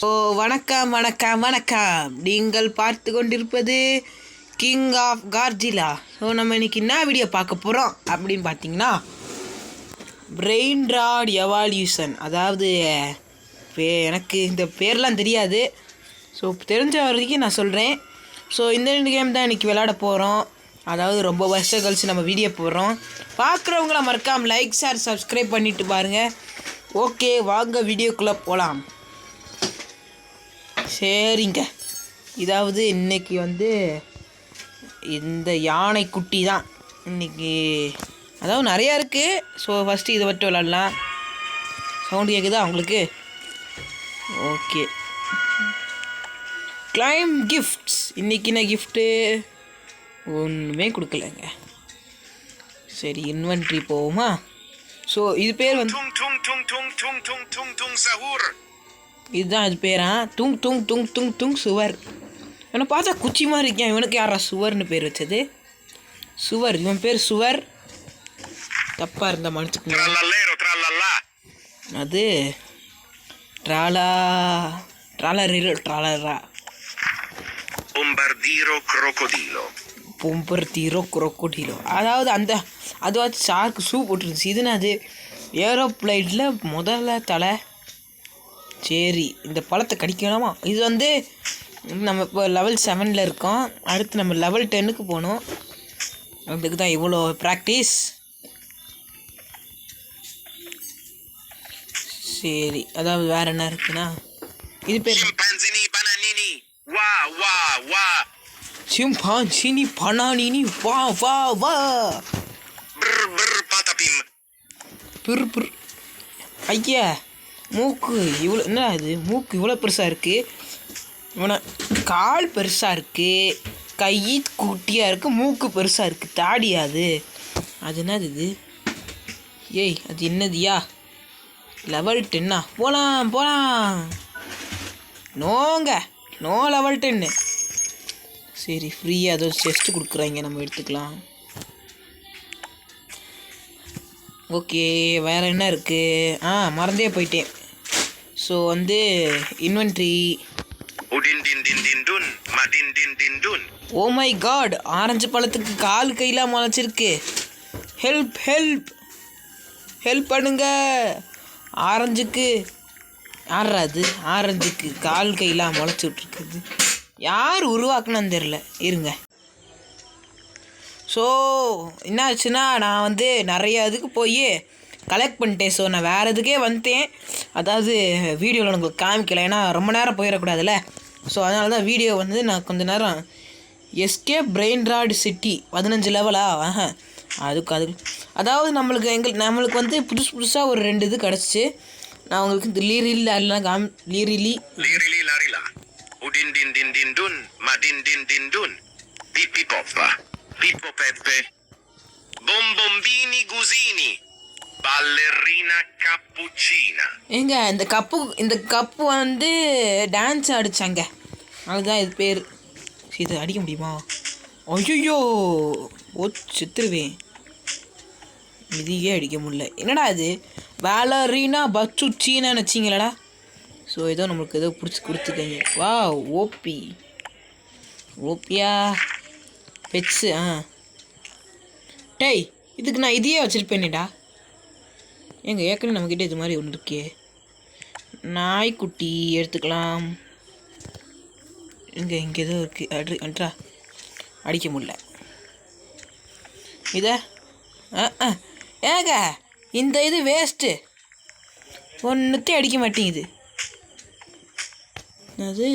So வணக்கம் வணக்கம் வணக்கம், நீங்கள் பார்த்து கொண்டிருப்பது கிங் ஆஃப் கார்ஜிலா. ஸோ நம்ம இன்றைக்கி என்ன வீடியோ பார்க்க போகிறோம் அப்படின்னு பார்த்தீங்கன்னா, பிரெயின் ராட் எவால்யூஷன். அதாவது எனக்கு இந்த பேர்லாம் தெரியாது, ஸோ தெரிஞ்ச வரைக்கும் நான் சொல்கிறேன். ஸோ இந்த கேம் தான் இன்றைக்கி விளையாட போகிறோம். அதாவது ரொம்ப வருஷம் கழிச்சு நம்ம வீடியோ போடுறோம். பார்க்குறவங்கள மறக்காமல் லைக் ஷேர் சப்ஸ்கிரைப் பண்ணிவிட்டு பாருங்கள். ஓகே, வாங்க வீடியோக்குள்ளே போகலாம். சரிங்க, இதாவது இன்றைக்கி இந்த யானை குட்டி தான் இன்றைக்கி. அதாவது நிறையா இருக்குது. ஸோ ஃபஸ்ட்டு இதை மட்டும் விளாட்லாம். சவுண்டு கேட்குதா அவங்களுக்கு? Okay, claim gifts. இன்றைக்கி என்ன கிஃப்ட்டு? ஒன்றுமே கொடுக்கலங்க. சரி, இன்வென்ட்ரி போவோமா? ஸோ இது பேர் இதுதான் இது பேரா, துங் துங் துங் துங் துங் சுவர். இவனை பார்த்தா குச்சி மாதிரி இருக்கேன். இவனுக்கு யாரா சுவர்னு பேர் வச்சது? சுவர், இவன் பேர் சுவர். தப்பாக இருந்தால் மன்னிச்சுக்கோங்க. அது ட்ராலா ட்ராலரிலோ ட்ராலரா பொம்பர்தீரோ குரோக்கோடிலோ. அதாவது அதுவாச்சும் ஷார்க்கு ஷூ போட்டுருந்துச்சு. இதுனா அது ஏரோப்ளைனில் முதல்ல தலை. சரி, இந்த பழத்தை கடிக்கலாமா? இது நம்ம இப்போ லெவல் 7 இருக்கோம். அடுத்து நம்ம லெவல் 10க்கு போகணும். அதுக்கு தான் இவ்வளோ ப்ராக்டிஸ். சரி, அதாவது வேறு என்ன இருக்குன்னா, இது பேர் சிம்பான்சினி பனானினி வா வா வா. பிர் ஐயா, மூக்கு இவ்வளோ என்ன இது? மூக்கு இவ்வளோ பெருசாக இருக்குது. இவனை கால் பெருசாக இருக்குது, கை குட்டியாக இருக்குது, மூக்கு பெருசாக இருக்குது. தாடியாது அது என்னது இது? ஏய், அது என்னதுயா? லெவல் 10. போகலாம். No level 10. சரி, ஃப்ரீயாக ஏதோ செஸ்ட்டு கொடுக்குறாங்க, நம்ம எடுத்துக்கலாம். ஓகே, வேறு என்ன இருக்குது? மறந்தே போயிட்டேன். So inventory. Oh my god, orange பழத்துக்கு கால் கையெல்லாம் முளைச்சிருக்கு. ஹெல்ப் பண்ணுங்க. ஆரஞ்சுக்கு யாரா அது? ஆரஞ்சுக்கு கால் கையெல்லாம் முளைச்சி விட்ருக்குது. யார் உருவாக்குனான்னு தெரில. இருங்க. ஸோ என்ன ஆச்சுன்னா, நான் நிறைய இதுக்கு போய் கலெக்ட் பண்ணிட்டேன். ஸோ நான் வேறு இதுக்கே வந்துட்டேன். அதாவது வீடியோவில் உங்களுக்கு காமிக்கல, ஏன்னா ரொம்ப நேரம் போயிடக்கூடாதுல்ல. ஸோ அதனால தான் வீடியோ நான் கொஞ்சம் நேரம் எஸ்கேப் பிரெயின் ராட் சிட்டி 15 லெவலா? அதுக்கு அதாவது நம்மளுக்கு புதுசாக ஒரு 2 இது கிடச்சிச்சு. நான் உங்களுக்கு இந்த லீரிலி Pippo Peppe, Bombombini Gusini, Ballerina Cappuccina. ஏங்க, இந்த கப்பு டான்ஸ் ஆடிச்சாங்க. அதுதான் இது பேர். இது அடிக்க முடியுமா? ஐயோ, சித்துருவேன். இதையே அடிக்க முடியல. என்னடா இது? பாலரீனா பச்சுச்சீனான்னு வச்சிங்களடா. ஸோ ஏதோ நம்மளுக்கு ஏதோ பிடிச்சி கொடுத்துக்கங்க. வா, ஓப்பியா பெட்ஸு. டேய், இதுக்கு நான் இதையே வச்சுருப்பேனேடா. ஏங்க, ஏற்கனவே நம்மக்கிட்ட இது மாதிரி ஒன்று இருக்கே. நாய்க்குட்டி எடுத்துக்கலாம். இங்கே ஏதோ இருக்குது. அட்ரா அடிக்க முடியல இதை. ஏங்க, இந்த இது வேஸ்ட்டு. ஒன்றுத்தையும் அடிக்க மாட்டேங்குது. அது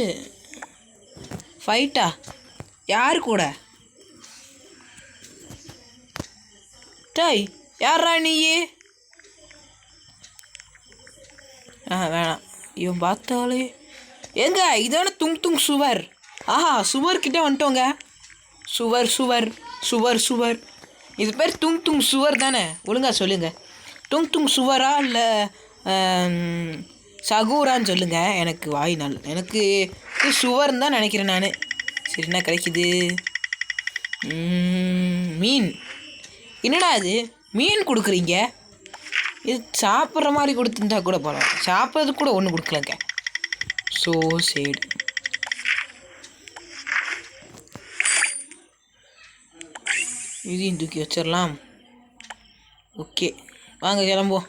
ஃபைட்டா? யார் கூட? டேய், யாரா நீயே? வேணாம், இவன் பார்த்தாலே. ஏங்க, இதான துங் சுவர். சுவர்கிட்ட வந்துட்டோங்க. சுவர். இது பேர் துங் சுவர் தானே? ஒழுங்கா சொல்லுங்கள். துங் சுவரா இல்லை சகூரான்னு சொல்லுங்கள். எனக்கு வாய் எனக்கு சுவர்னு தான் நினைக்கிறேன் நான். சரி, என்ன கிடைக்குது? மீன். என்னடா அது? மீன் கொடுக்குறீங்க? இது சாப்பிட்ற மாதிரி கொடுத்துருந்தா கூட பரவாயில்ல. சாப்பிட்றதுக்கு கூட ஒன்றும் கொடுக்கலங்க. ஸோ சேடு. இதையும் தூக்கி வச்சிடலாம். ஓகே வாங்க கிளம்புவோம்.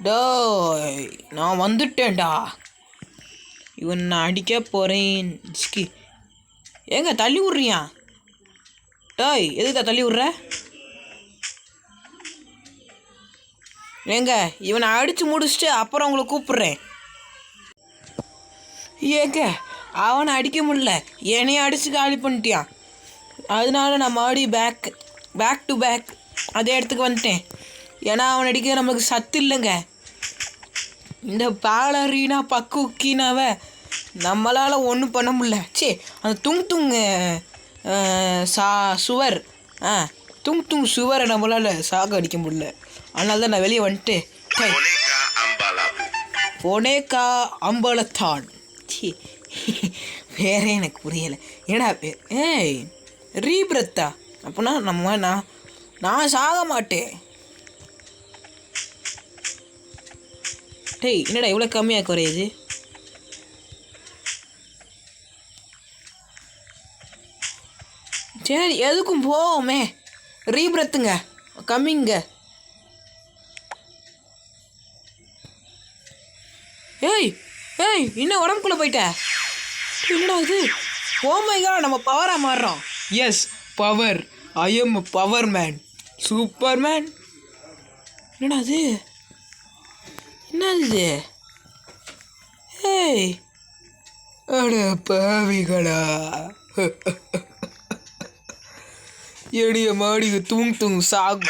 டோய் நான் வந்துட்டேன்டா. இவன் நான் அடிக்க போகிறேன். ஜிக்கி ஏங்க தள்ளி விட்றியா? டோய் எதுக்கு தள்ளி விட்ற? ஏங்க இவனை அடித்து முடிச்சுட்டு அப்புறம் உங்களை கூப்பிட்றேன். ஏங்க அவனை அடிக்க முடியல, என்னையும் அடித்து காலி பண்ணிட்டியான். அதனால நான் மறுபடியும் பேக் டு பேக் அதே இடத்துக்கு வந்துட்டேன். ஏன்னா அவன் அடிக்க நம்மளுக்கு சத்து இல்லைங்க. இந்த பாலரீனா பக்குக்கினாவை நம்மளால் ஒன்றும் பண்ண முடியல. சே அந்த துங் சுவர் துங் சுவரை நம்மளால் சாக அடிக்க முடியல. அதனால தான் நான் வெளியே வந்துட்டு பொனேக்கா அம்பலத்தான். சி வேறே எனக்கு புரியலை. ஏடா பேர் ஏய் ரீபிரத்தா? அப்படின்னா நான் சாக மாட்டேன். டேய் என்னடா இவ்வளோ கம்மியாக குறையுது? சரி எதுக்கும் போவோமே. ரீபிரத்துங்க கம்மிங்க. ஏய் ஏய் இன்னும் உடம்புக்குள்ளே போயிட்ட. என்னடா இது? ஓமைகா நம்ம பவராக மாறுறோம். Yes power. I am power man, super man. என்னடா அது? என்னது? ஏய் அட பாவிகளா, எடிய மாடி துங் சாகு.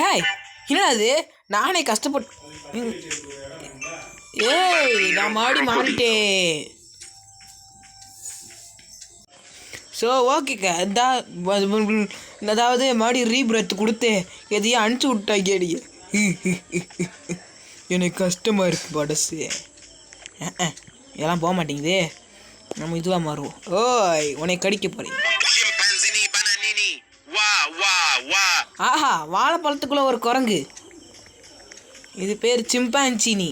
ஏய் என்னடா அது? நானே கஷ்டப்பட்டு ஏய் நான் மாறிட்டேன். ஸோ ஓகேக்கா அதாவது மாடி ரீபிரத் கொடுத்து எதையும் அனுப்பிச்சி விட்டாங்க. எனக்கு கஷ்டமாக இருக்குது படசு. இதெல்லாம் போக மாட்டேங்குது. நம்ம இதுவாக மாறுவோம். ஓய் உன்னை கடிக்க போகிறேன். ஆஹா வாழைப்பழத்துக்குள்ள ஒரு குரங்கு. இது பேர் சிம்பான்சினி.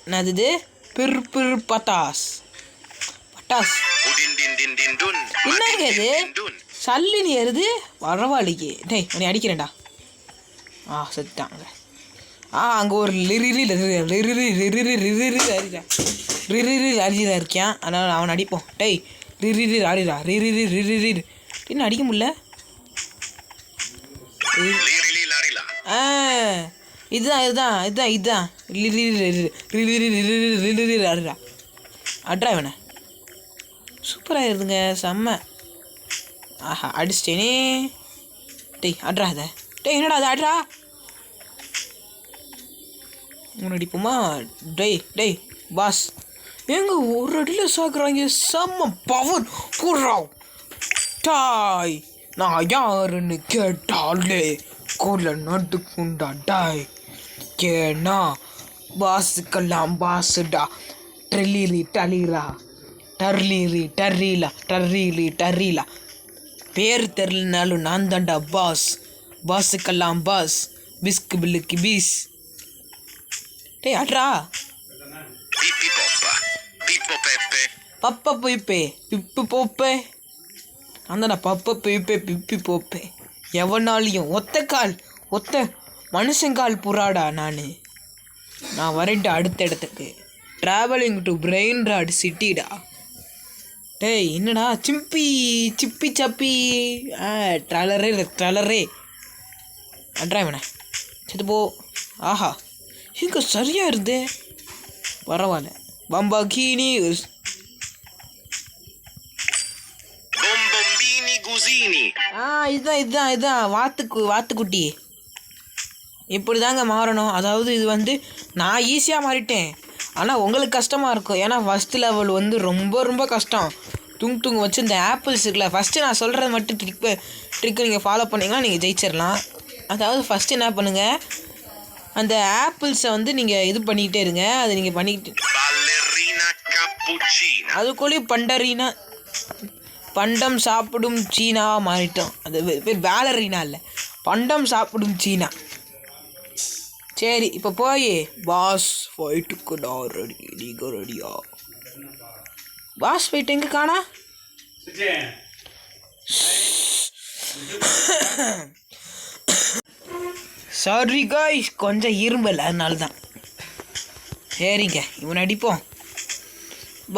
என்னது? பட்டாஸ். என்னங்க இது? சல்லினி ஏறுது வரவாளிக்கு. டேய் உன்னை அடிக்கிறேன்டா. செத்தாங்க. அங்கே ஒரு அரிஜிதா இருக்கான். அதனால் அவன் அடிப்போம். டேய் அரிடா என்ன அடிக்க முடியல. இதுதான் அட்ரா இவனை. சூப்பராக இருக்குதுங்க செம்ம. ஆஹா அடிச்சிட்டேனே. டேய் அட்ரா அதை. டேய் என்னடா அது? அட்ரா உன் அடிப்போமா? டேய் பாஸ் எங்க ஒரு அடியில் சாக்குறாங்க. செம்ம பவர் போடுறான். டாய் நான் யாருன்னு கேட்டாலே கொல்ல நட்டுக்குண்டா. டாய் ஏன்னா பாஸுக்கெல்லாம் பாஸுடா. டர்லீலா பேர் தெரிலனாலும் நான் தான்டா பாஸ். பாஸுக்கெல்லாம் பாஸ். பிஸ்கு பில்லுக்கு பீஸ். டேய் அட்ரா. பப்பா பொய்ப்பே பிப்பு போப்பே. அந்தடா பப்பா பொய்ப்பே பிப்பி போப்பே. எவனாலையும் ஒத்த மனுஷங்கால் புறாடா. நான் வரேன்ட்டு அடுத்த இடத்துக்கு. ட்ராவலிங் டு பிரெயின் ராட் சிட்டிடா. டேய் என்னடா சிப்பி சப்பி ட்ரலரே அட்ரா இவனை. சரி போ. ஆஹா இங்கே சரியாக இருந்தே. பரவாயில்ல. பம்பாகினி இதுதான் வாத்துக்குட்டி. இப்படி தாங்க மாறணும். அதாவது இது நான் ஈஸியாக மாறிட்டேன். ஆனால் உங்களுக்கு கஷ்டமாக இருக்கும். ஏன்னா ஃபஸ்ட்டு லெவல் ரொம்ப கஷ்டம். துங் வச்சு இந்த ஆப்பிள்ஸ் இருக்குல்ல, ஃபஸ்ட்டு நான் சொல்கிறது மட்டும் ட்ரிக்கு நீங்கள் ஃபாலோ பண்ணிங்கன்னா நீங்கள் ஜெயிச்சிடலாம். அதாவது ஃபஸ்ட்டு என்ன பண்ணுங்கள், அந்த ஆப்பிள்ஸை நீங்கள் இது பண்ணிக்கிட்டே இருங்க. அதை நீங்கள் பண்ணிக்கிட்டு அதுக்குள்ளே பண்டம் சாப்பிடும் சீனாவாக மாறிட்டோம். அது பேர் பேலரீனா இல்லை, பண்டம் சாப்பிடும் சீனா. சரி இப்போ போய் பாஸ் ஃபைட்டுக்கு நான் ரெடி, நீங்கள் ரெடியா? பாஸ் ஃபைட் எங்கே காணா? சாரி காய்ஸ், கொஞ்சம் இரும்பல், அதனால தான். சரிங்க, இவன் அடிப்போம்.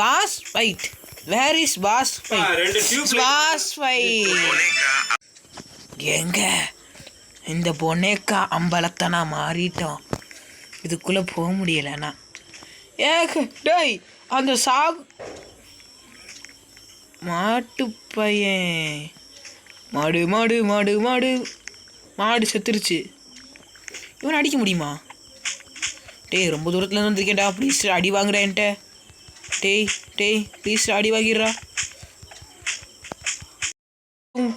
Boss fight, where is boss fight? Boss fight எங்க? இந்த பொனேக்கா அம்பலத்தை நான் மாறிட்டோம். இதுக்குள்ளே போக முடியலண்ணா. டேய், அந்த மாட்டு பையன், மாடு மாடு மாடு மாடு மாடு செத்துருச்சு. இவனை அடிக்க முடியுமா? டேய், ரொம்ப தூரத்தில் வந்துருக்கேன்டா, ப்ளீஸ் அடி வாங்குறா என்கிட்ட. டேய் ப்ளீஸ் அடி வாங்கிடுறா.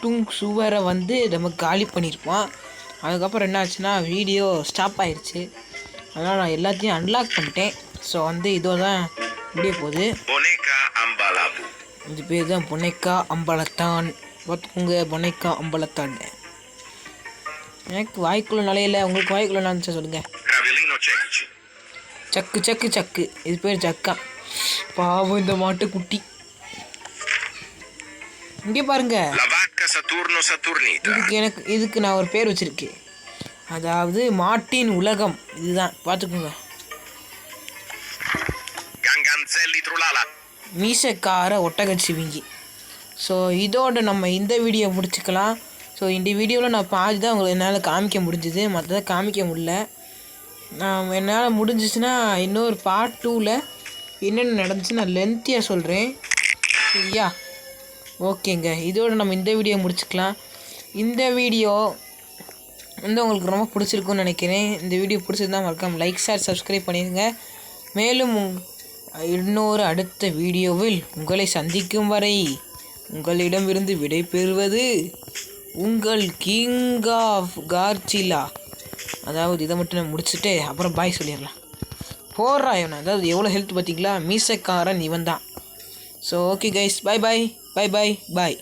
டுங் சுவரை வந்து நம்ம காலி பண்ணியிருப்போம். அதுக்கப்புறம் என்ன ஆச்சுன்னா வீடியோ ஸ்டாப் ஆயிடுச்சு. அதனால் நான் எல்லாத்தையும் அன்லாக் பண்ணிட்டேன். ஸோ வந்து இதோ தான் முடிய போகுது. இது பேர் தான் பொனேக்கா அம்பலத்தான். பார்த்துக்கோங்க, பொனேக்கா அம்பலத்தான். எனக்கு வாய்க்குள்ள நலையில, உங்களுக்கு வாய்க்குள்ள நினச்சா சொல்லுங்கள். சக்கு சக்கு சக்கு, இது பேர் சக்கா. பாவம் இந்த மாட்டு குட்டி. இங்கே பாருங்க, இதுக்கு நான் ஒரு பேர் வச்சிருக்கேன். அதாவது மாட்டின் உலகம். இதுதான், பார்த்துக்கோங்க. மீசக்கார ஒட்டகச்சிவிங்கி. ஸோ இதோட நம்ம இந்த வீடியோ முடிச்சுக்கலாம். ஸோ இந்த வீடியோவில் நான் பாதி தான் உங்களுக்கு என்னால் காமிக்க முடிஞ்சுது, மற்றதை காமிக்க முடியல. நான் என்னால் முடிஞ்சிச்சுன்னா இன்னொரு பார்ட் 2ல் என்னென்ன நடந்துச்சு நான் லென்த்தியாக சொல்கிறேன். சரியா? ஓகேங்க, இதோட நம்ம இந்த வீடியோ முடிச்சுக்கலாம். இந்த வீடியோ வந்து உங்களுக்கு ரொம்ப பிடிச்சிருக்குன்னு நினைக்கிறேன். இந்த வீடியோ பிடிச்சிருந்தா மறக்காம லைக், ஷேர், சப்ஸ்கிரைப் பண்ணிடுங்க. மேலும் இன்னொரு அடுத்த வீடியோவில் உங்களை சந்திக்கும் வரை உங்களிடமிருந்து விடை பெறுவது உங்கள் கிங் ஆஃப் கார்ஜிலா. அதாவது இதை மட்டும் நான் முடிச்சுட்டு அப்புறம் பாய் சொல்லிடலாம். போடுறா இவன், அதாவது எவ்வளோ ஹெல்த் பார்த்தீங்களா? மீசக்காரன் இவன் தான். ஸோ ஓகே கைஸ், பாய் பாய் பாய் பாய் பாய்.